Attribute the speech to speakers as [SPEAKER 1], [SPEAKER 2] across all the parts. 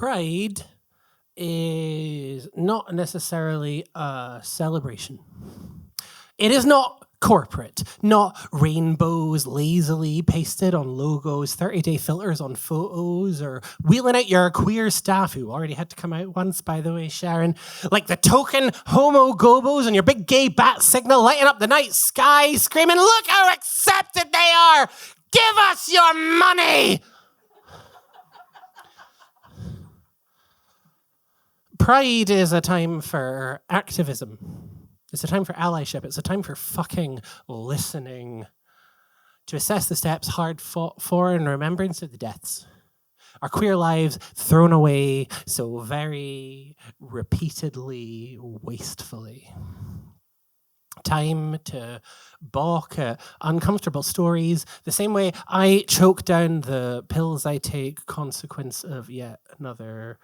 [SPEAKER 1] Pride is not necessarily a celebration. It is not corporate, not rainbows lazily pasted on logos, 30-day filters on photos, or wheeling out your queer staff, who already had to come out once, by the way, Sharon, like the token homo gobos and your big gay bat signal lighting up the night sky, screaming, look how accepted they are! Give us your money! Pride is a time for activism. It's a time for allyship. It's a time for fucking listening. To assess the steps hard fought for in remembrance of the deaths. Our queer lives thrown away so very repeatedly, wastefully. Time to balk at uncomfortable stories, the same way I choke down the pills I take, consequence of yet another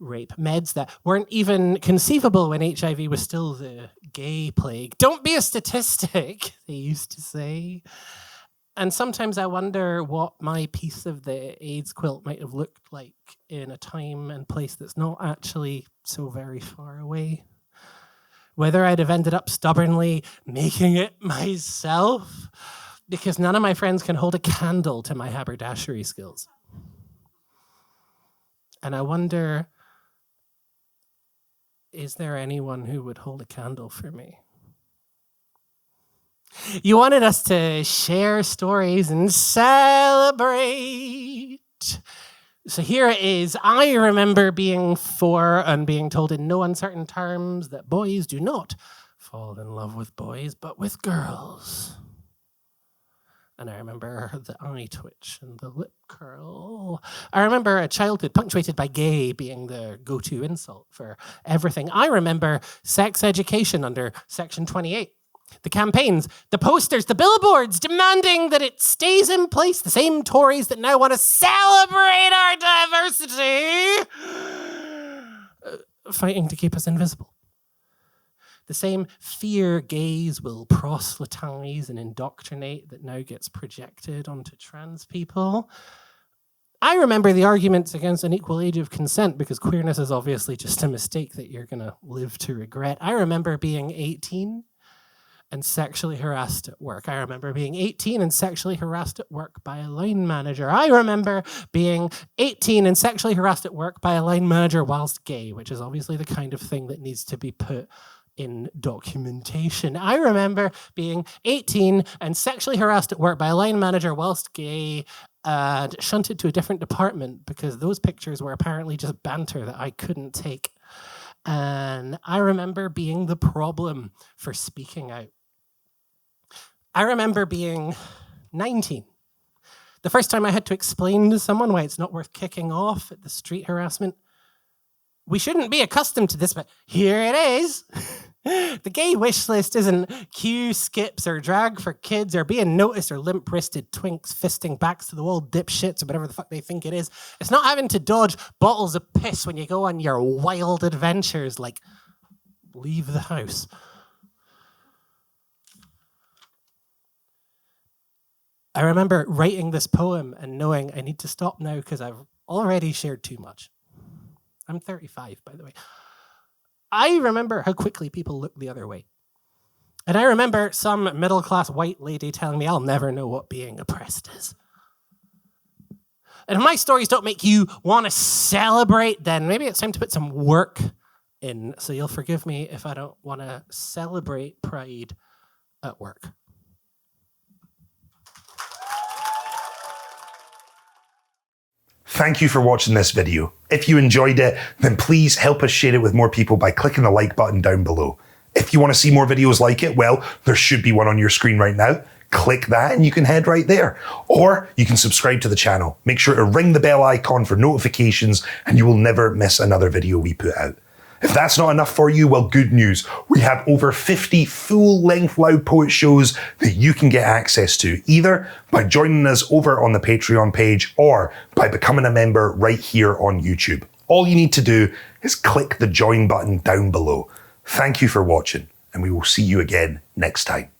[SPEAKER 1] rape. Meds that weren't even conceivable when HIV was still the gay plague. Don't be a statistic, they used to say. And sometimes I wonder what my piece of the AIDS quilt might have looked like in a time and place that's not actually so very far away. Whether I'd have ended up stubbornly making it myself, because none of my friends can hold a candle to my haberdashery skills. And I wonder, is there anyone who would hold a candle for me? You wanted us to share stories and celebrate. So here it is. I remember being 4 and being told in no uncertain terms that boys do not fall in love with boys, but with girls. And I remember the eye twitch and the lip curl. I remember a childhood punctuated by gay being the go-to insult for everything. I remember sex education under Section 28. The campaigns, the posters, the billboards demanding that it stays in place. The same Tories that now want to celebrate our diversity, fighting to keep us invisible. The same fear gaze will proselytize and indoctrinate that now gets projected onto trans people. I remember the arguments against an equal age of consent because queerness is obviously just a mistake that you're going to live to regret. I remember being 18 and sexually harassed at work. I remember being 18 and sexually harassed at work by a line manager. I remember being 18 and sexually harassed at work by a line manager whilst gay, which is obviously the kind of thing that needs to be put in documentation. I remember being 18 and sexually harassed at work by a line manager whilst gay and shunted to a different department because those pictures were apparently just banter that I couldn't take. And I remember being the problem for speaking out. I remember being 19. The first time I had to explain to someone why it's not worth kicking off at the street harassment. We shouldn't be accustomed to this, but here it is. The gay wish list isn't cue skips or drag for kids or being noticed or limp-wristed twinks fisting backs to the wall dipshits or whatever the fuck they think it is. It's not having to dodge bottles of piss when you go on your wild adventures like leave the house. I remember writing this poem and knowing I need to stop now because I've already shared too much. I'm 35, by the way. I remember how quickly people look the other way. And I remember some middle-class white lady telling me I'll never know what being oppressed is. And if my stories don't make you want to celebrate, then maybe it's time to put some work in. So you'll forgive me if I don't want to celebrate pride at work.
[SPEAKER 2] Thank you for watching this video. If you enjoyed it, then please help us share it with more people by clicking the like button down below. If you want to see more videos like it, well, there should be one on your screen right now. Click that and you can head right there. Or you can subscribe to the channel. Make sure to ring the bell icon for notifications and you will never miss another video we put out. If that's not enough for you, well, good news. We have over 50 full-length Loud Poet shows that you can get access to, either by joining us over on the Patreon page or by becoming a member right here on YouTube. All you need to do is click the join button down below. Thank you for watching, and we will see you again next time.